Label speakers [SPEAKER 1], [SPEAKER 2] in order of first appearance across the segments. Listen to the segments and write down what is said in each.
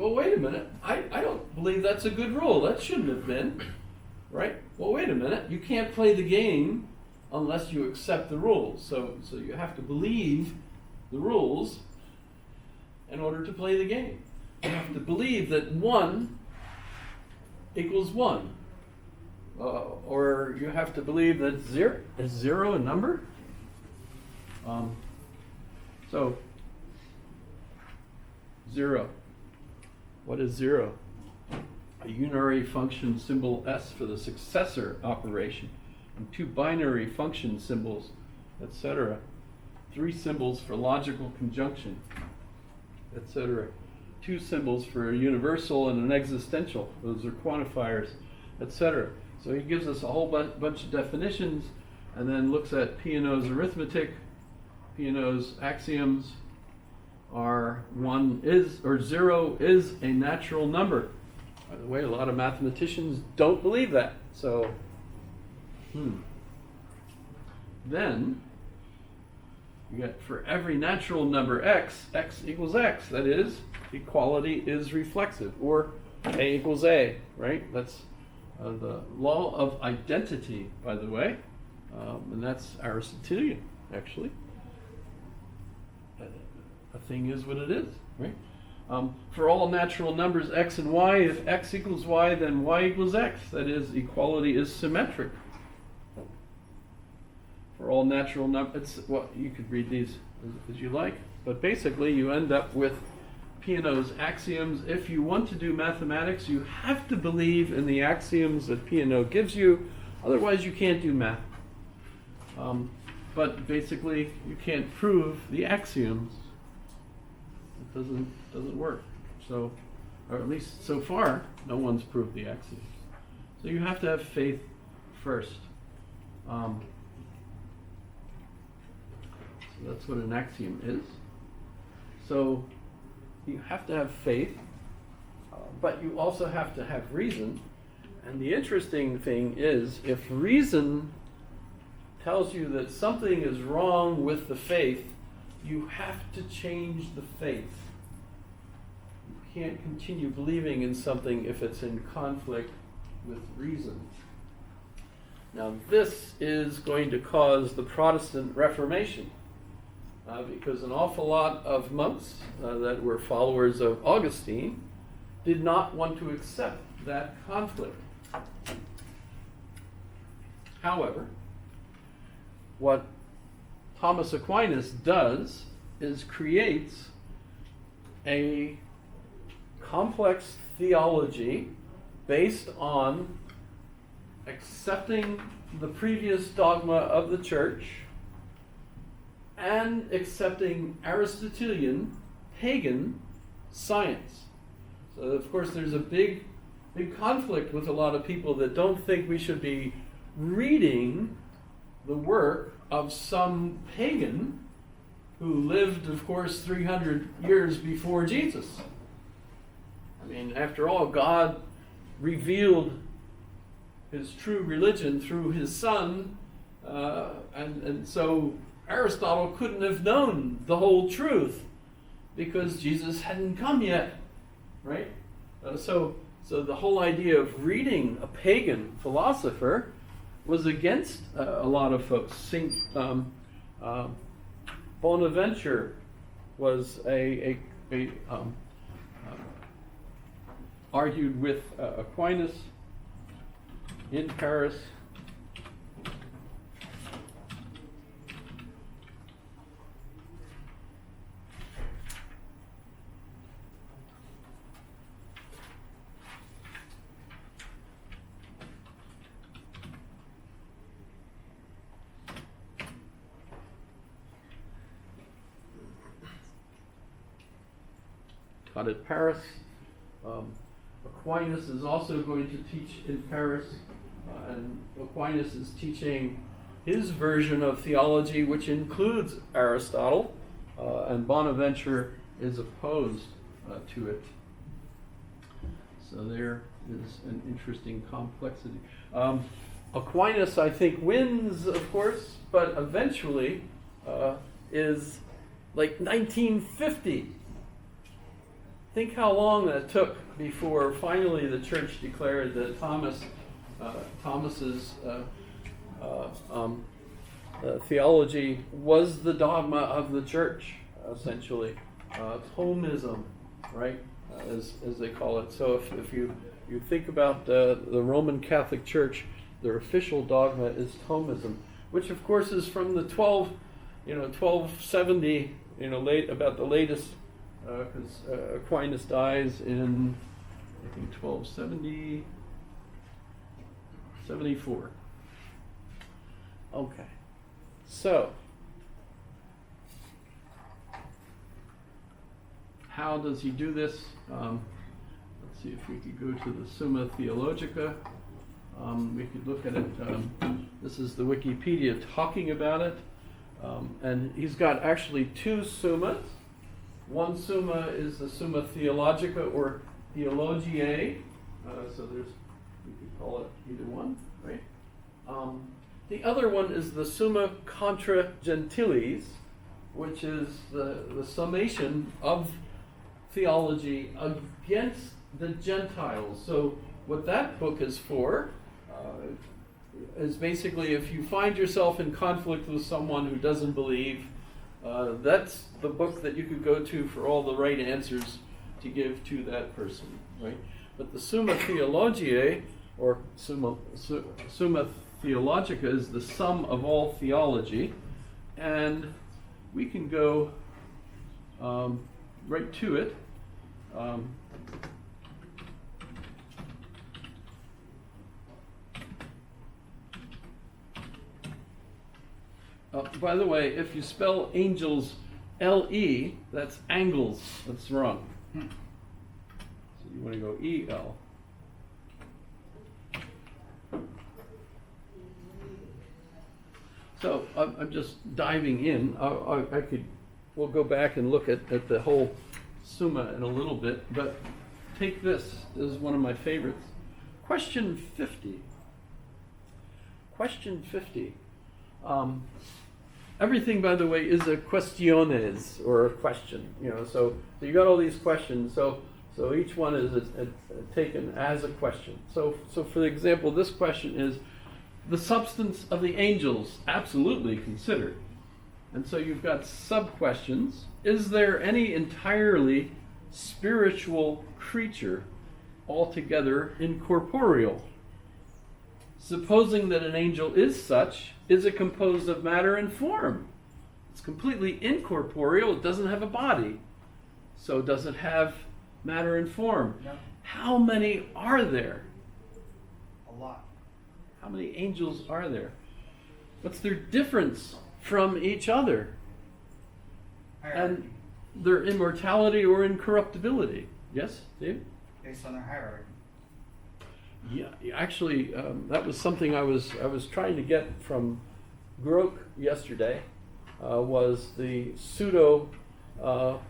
[SPEAKER 1] well, wait a minute. I don't believe that's a good rule. That shouldn't have been, right? Well, wait a minute. You can't play the game unless you accept the rules. So you have to believe the rules in order to play the game. You have to believe that 1 equals 1. Or you have to believe that 0 is 0 a number. So 0. What is 0? A unary function symbol S for the successor operation, and 2 binary function symbols, etc. 3 symbols for logical conjunction, etc. 2 symbols for a universal and an existential. Those are quantifiers, etc. So he gives us a whole bunch of definitions, and then looks at Peano's arithmetic. Peano's axioms are 1 is, or 0 is a natural number. By the way, a lot of mathematicians don't believe that. So, then you get for every natural number x, x equals x. That is, equality is reflexive, or a equals a, right? That's the law of identity, by the way, and that's Aristotelian, actually. A thing is what it is, right? For all natural numbers x and y, if x equals y, then y equals x. That is, equality is symmetric. For all natural numbers, well, you could read these as you like, but basically you end up with Peano's axioms. If you want to do mathematics, you have to believe in the axioms that Peano gives you, otherwise you can't do math. But basically, you can't prove the axioms. It doesn't work. So, or at least so far, no one's proved the axioms. So you have to have faith first. So that's what an axiom is. So you have to have faith, but you also have to have reason. And the interesting thing is, if reason tells you that something is wrong with the faith, you have to change the faith. You can't continue believing in something if it's in conflict with reason. Now, this is going to cause the Protestant Reformation, because an awful lot of monks that were followers of Augustine did not want to accept that conflict. However, what Thomas Aquinas does is creates a complex theology based on accepting the previous dogma of the church and accepting Aristotelian pagan science. So of course there's a big conflict with a lot of people that don't think we should be reading the work of some pagan who lived, of course, 300 years before Jesus. I mean, after all, God revealed his true religion through his son, and so Aristotle couldn't have known the whole truth because Jesus hadn't come yet, right? So the whole idea of reading a pagan philosopher was against a lot of folks. Saint Bonaventure was argued with Aquinas in Paris. Taught at Paris. Aquinas is also going to teach in Paris, and Aquinas is teaching his version of theology, which includes Aristotle, and Bonaventure is opposed to it. So there is an interesting complexity. Aquinas, I think, wins, of course, but eventually is like 1950. think how long that took before finally the church declared that Thomas's theology was the dogma of the church, essentially. Thomism, right, as they call it. So if you think about the Roman Catholic Church, their official dogma is Thomism, which of course is from the 1270, about the latest, because Aquinas dies in, I think, 1274. Okay, so how does he do this? Let's see if we could go to the Summa Theologica. We could look at it. This is the Wikipedia talking about it. And he's got actually two summas. One summa is the Summa Theologica or Theologiae. So we could call it either one, right? The other one is the Summa Contra Gentiles, which is the summation of theology against the Gentiles. So what that book is for is basically if you find yourself in conflict with someone who doesn't believe, that's the book that you could go to for all the right answers to give to that person, right? But the Summa Theologiae, or Summa Theologica, is the sum of all theology, and we can go right to it. By the way, if you spell angels L-E, that's angles. That's wrong. So you want to go E-L. So I'm just diving in. We'll go back and look at the whole Summa in a little bit, but take this. This is one of my favorites. Question 50. Question 50. Everything, by the way, is a questiones, or a question. So you got all these questions. So each one is taken as a question. So for example, this question is the substance of the angels absolutely considered. And so you've got sub-questions. Is there any entirely spiritual creature altogether incorporeal? Supposing that an angel is such, is it composed of matter and form? It's completely incorporeal. It doesn't have a body. So does it have matter and form?
[SPEAKER 2] No.
[SPEAKER 1] How many are there?
[SPEAKER 2] A lot.
[SPEAKER 1] How many angels are there? What's their difference from each other?
[SPEAKER 2] Hierarchy.
[SPEAKER 1] And their immortality or incorruptibility? Yes, Dave?
[SPEAKER 2] Based on their hierarchy.
[SPEAKER 1] Yeah, actually, that was something I was trying to get from Groke yesterday. Was the pseudo I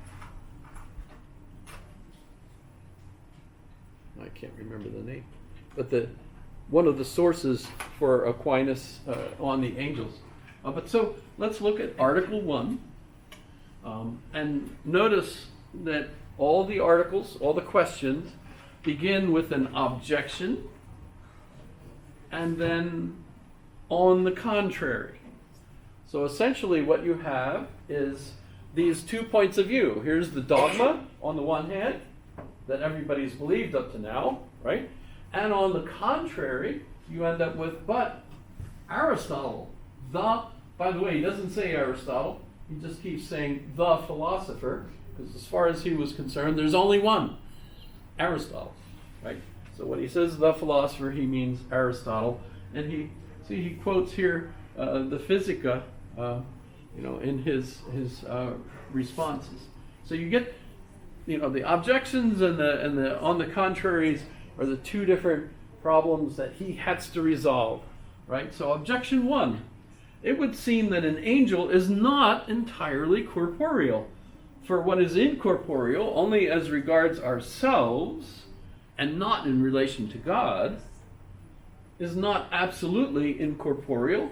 [SPEAKER 1] can't remember the name, but one of the sources for Aquinas on the angels. But so let's look at Article 1, and notice that all the articles, all the questions, begin with an objection, and then on the contrary. So essentially what you have is these 2 points of view. Here's the dogma on the one hand, that everybody's believed up to now, right? And on the contrary, you end up with, but Aristotle, by the way, he doesn't say Aristotle, he just keeps saying the philosopher, because as far as he was concerned, there's only one. Aristotle, right? So when he says the philosopher, he means Aristotle, and he quotes here the Physica, in his responses. So you get, the objections and the on the contraries are the two different problems that he has to resolve, right? So objection 1, it would seem that an angel is not entirely corporeal. For what is incorporeal only as regards ourselves and not in relation to God is not absolutely incorporeal,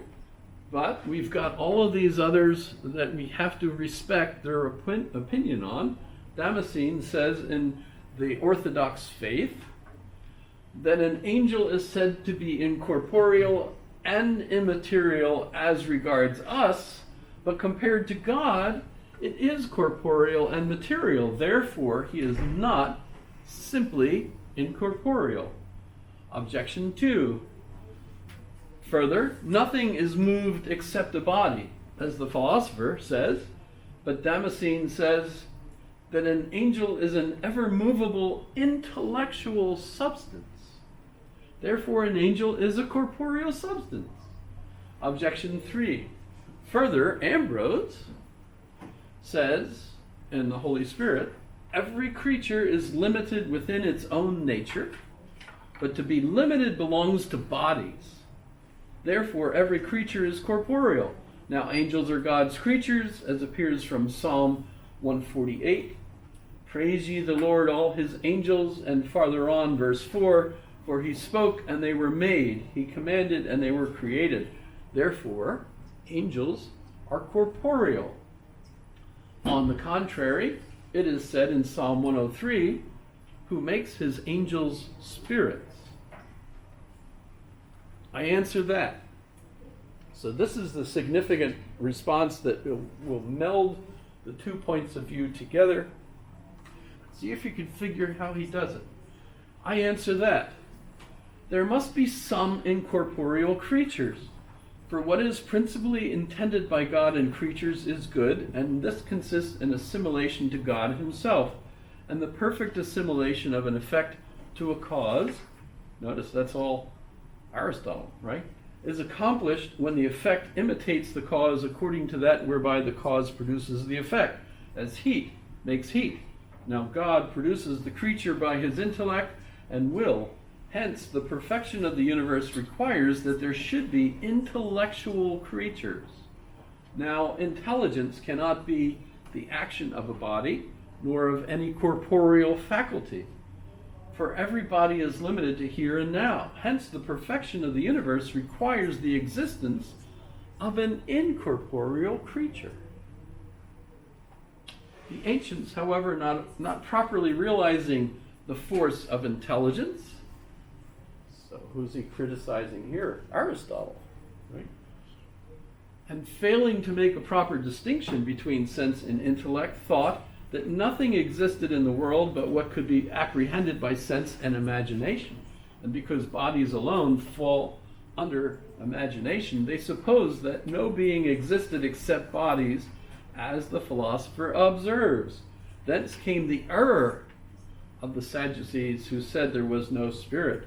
[SPEAKER 1] but we've got all of these others that we have to respect their opinion on, Damascene says in the Orthodox faith that an angel is said to be incorporeal and immaterial as regards us, but compared to God, it is corporeal and material. Therefore, he is not simply incorporeal. Objection 2. Further, nothing is moved except a body, as the philosopher says, but Damascene says that an angel is an ever movable intellectual substance. Therefore, an angel is a corporeal substance. Objection 3. Further, Ambrose says in the Holy Spirit, every creature is limited within its own nature, but to be limited belongs to bodies. Therefore, every creature is corporeal. Now, angels are God's creatures, as appears from Psalm 148. Praise ye the Lord, all his angels. And farther on, verse 4, for he spoke and they were made. He commanded and they were created. Therefore, angels are corporeal. On the contrary, it is said in Psalm 103, who makes his angels spirits. I answer that. So this is the significant response that will meld the 2 points of view together. See if you can figure how he does it. I answer that. There must be some incorporeal creatures. For what is principally intended by God in creatures is good, and this consists in assimilation to God himself, and the perfect assimilation of an effect to a cause. Notice that's all Aristotle, right? Is accomplished when the effect imitates the cause according to that whereby the cause produces the effect, as heat makes heat. Now God produces the creature by his intellect and will. Hence, the perfection of the universe requires that there should be intellectual creatures. Now, intelligence cannot be the action of a body, nor of any corporeal faculty. For every body is limited to here and now. Hence, the perfection of the universe requires the existence of an incorporeal creature. The ancients, however, not properly realizing the force of intelligence. So who's he criticizing here? Aristotle, right? And failing to make a proper distinction between sense and intellect, thought that nothing existed in the world but what could be apprehended by sense and imagination. And because bodies alone fall under imagination, they suppose that no being existed except bodies, as the philosopher observes. Thence came the error of the Sadducees, who said there was no spirit.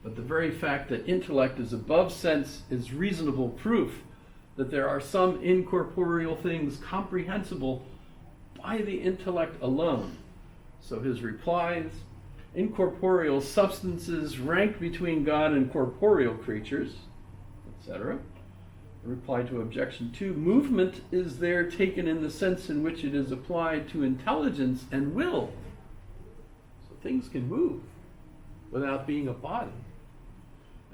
[SPEAKER 1] But the very fact that intellect is above sense is reasonable proof that there are some incorporeal things comprehensible by the intellect alone. So his replies, incorporeal substances rank between God and corporeal creatures, etc. Reply to objection 2, movement is there taken in the sense in which it is applied to intelligence and will. So things can move without being a body.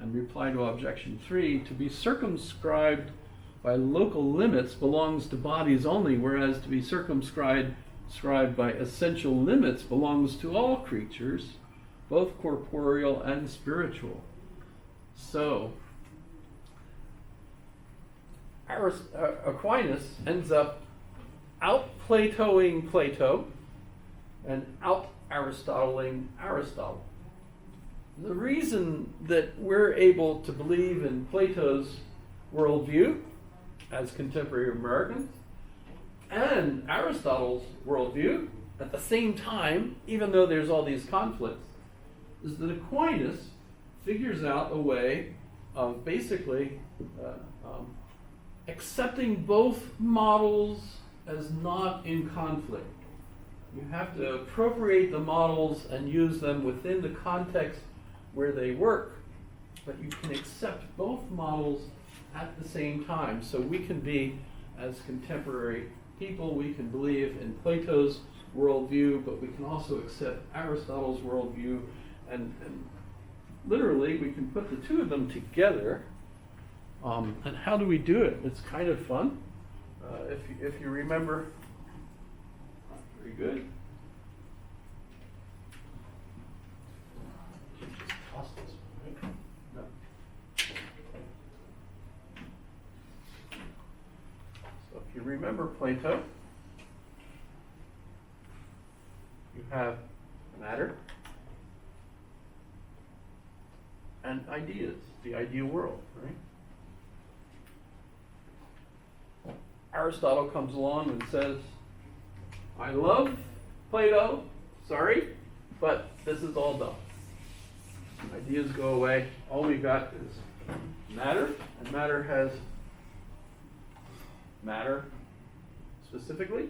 [SPEAKER 1] And reply to objection 3, to be circumscribed by local limits belongs to bodies only, whereas to be circumscribed by essential limits belongs to all creatures, both corporeal and spiritual. So, Aquinas ends up out-Platoing Plato and out-Aristotling Aristotle. The reason that we're able to believe in Plato's worldview as contemporary Americans and Aristotle's worldview at the same time, even though there's all these conflicts, is that Aquinas figures out a way of basically accepting both models as not in conflict. You have to appropriate the models and use them within the context where they work, but you can accept both models at the same time. So we can be, as contemporary people, we can believe in Plato's worldview, but we can also accept Aristotle's worldview, and literally we can put the two of them together. And how do we do it? It's kind of fun. If you remember Very good. No. So if you remember Plato, you have matter and ideas, the ideal world, right? Aristotle comes along and says, I love Plato, sorry, but this is all dumb. Ideas go away. All we got is matter, and matter has matter specifically,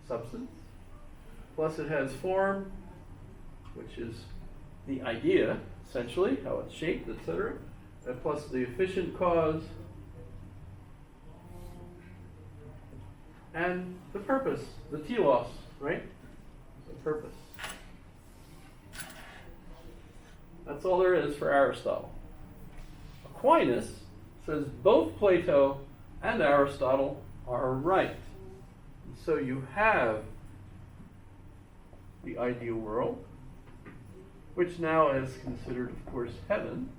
[SPEAKER 1] substance, plus it has form, which is the idea, essentially, how it's shaped, etc., and plus the efficient cause, and the purpose, the telos, right? The purpose. That's all there is for Aristotle. Aquinas says both Plato and Aristotle are right. And so you have the ideal world, which now is considered, of course, heaven,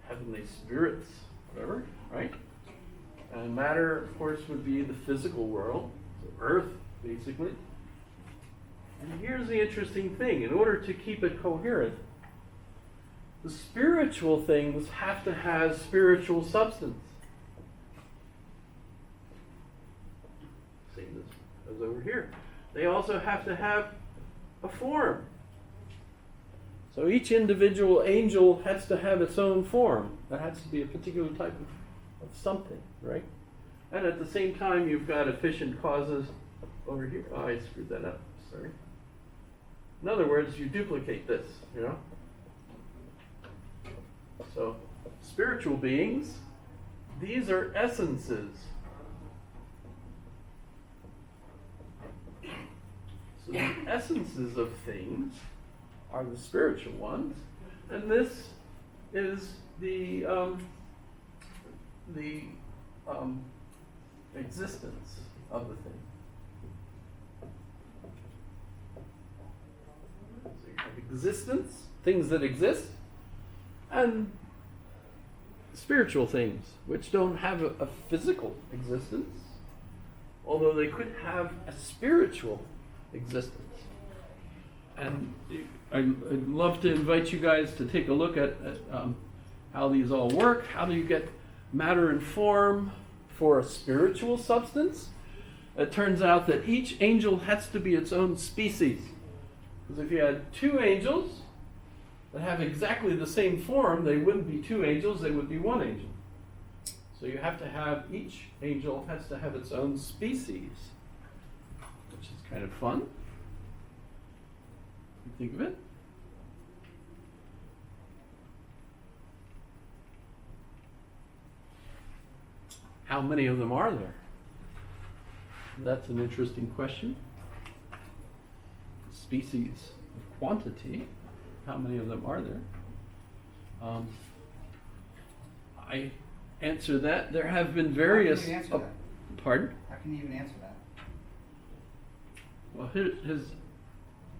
[SPEAKER 1] heavenly spirits, whatever, right? And matter, of course, would be the physical world, so Earth, basically. And here's the interesting thing. In order to keep it coherent, the spiritual things have to have spiritual substance. Same as over here. They also have to have a form. So each individual angel has to have its own form. That has to be a particular type of something, right? And at the same time, you've got efficient causes over here. Oh, I screwed that up. Sorry. In other words, you duplicate this, you know? So, spiritual beings, these are essences. So the essences of things are the spiritual ones, and this is the existence of the thing. So you have existence, things that exist, and spiritual things, which don't have a physical existence, although they could have a spiritual existence. And I'd love to invite you guys to take a look at how these all work. How do you get matter and form for a spiritual substance? It turns out that each angel has to be its own species. Because if you had two angels that have exactly the same form, they wouldn't be two angels, they would be one angel. So you have to have, each angel has to have its own species, which is kind of fun. You think of it? How many of them are there? That's an interesting question. Species of quantity. How many of them are there? I answer that. There have been various.
[SPEAKER 2] How can you answer that?
[SPEAKER 1] Pardon?
[SPEAKER 2] How can you even answer that?
[SPEAKER 1] Well, his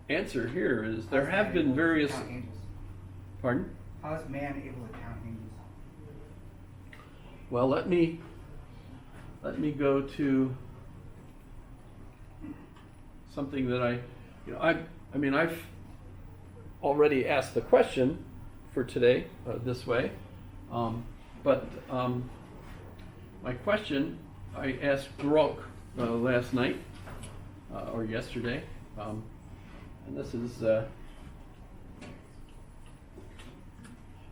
[SPEAKER 1] answer here is there
[SPEAKER 2] How is
[SPEAKER 1] have
[SPEAKER 2] man
[SPEAKER 1] been
[SPEAKER 2] able to
[SPEAKER 1] various.
[SPEAKER 2] count angels?
[SPEAKER 1] Pardon?
[SPEAKER 2] How is man able to count angels?
[SPEAKER 1] Well, let me go to something that I've already asked the question for today this way, but my question I asked Grok last night or yesterday, and this is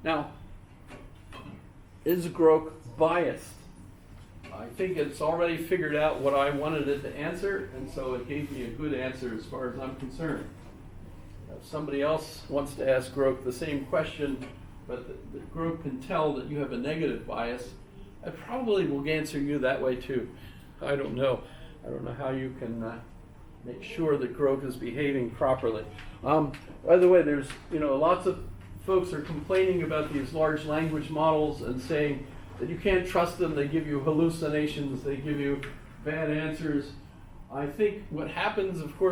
[SPEAKER 1] now, is Grok biased? I think it's already figured out what I wanted it to answer, and so it gave me a good answer as far as I'm concerned. If somebody else wants to ask Grok the same question, but the Grok can tell that you have a negative bias, I probably will answer you that way too. I don't know. I don't know how you can make sure that Grok is behaving properly. By the way, there's lots of folks are complaining about these large language models and saying that you can't trust them. They give you hallucinations. They give you bad answers. I think what happens, of course,